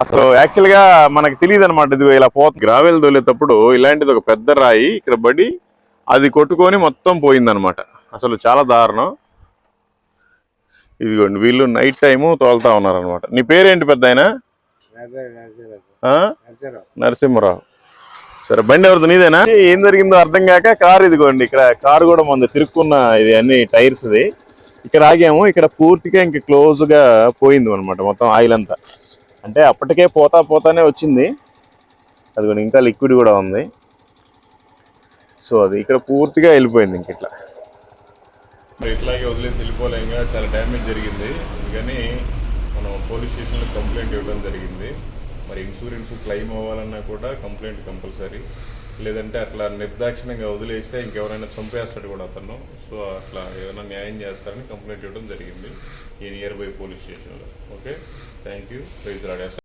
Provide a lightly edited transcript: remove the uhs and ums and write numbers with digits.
అసలు యాక్చువల్ గా మనకు తెలియదు అనమాట. ఇది ఇలా పోతుంది. గ్రావెల్ తోలేటప్పుడు ఇలాంటిది ఒక పెద్ద రాయి ఇక్కడ పడి అది కొట్టుకొని మొత్తం పోయిందనమాట. అసలు చాలా దారుణం. ఇదిగోండి వీళ్ళు నైట్ టైము తోలుతా ఉన్నారనమాట. నీ పేరేంటి పెద్ద ఆయన? నరసింహరావు. సరే, బండి ఎవరిది? నీదేనా? ఏం జరిగిందో అర్థం కాక కారు, ఇదిగోండి ఇక్కడ కారు కూడా మంది తిరుక్కున్న ఇది అన్ని టైర్స్ ది. ఇక్కడ ఆగాము. ఇక్కడ పూర్తిగా ఇంక క్లోజ్ గా పోయింది అనమాట మొత్తం ఆయిల్ అంతా. అంటే అప్పటికే పోతానే వచ్చింది. అదిగోండి ఇంకా లిక్విడ్ కూడా ఉంది. సో అది ఇక్కడ పూర్తిగా వెళ్ళిపోయింది. ఇంక ఇట్లాగే వదిలేసి వెళ్ళిపోలేంగా, చాలా డ్యామేజ్ జరిగింది. అందుకని మనం పోలీస్ స్టేషన్లో కంప్లైంట్ ఇవ్వడం జరిగింది. మరి ఇన్సూరెన్స్ క్లెయిమ్ అవ్వాలన్నా కూడా కంప్లైంట్ కంపల్సరీ. లేదంటే అట్లా నిర్దాక్షిణ్యంగా వదిలేస్తే ఇంకెవరైనా చంపేస్తాడు కూడా అతను. సో అట్లా ఏదైనా న్యాయం చేస్తారని కంప్లైంట్ ఇవ్వడం జరిగింది ఈ నియర్ బై పోలీస్ స్టేషన్లో. Okay, thank you. Praise lord.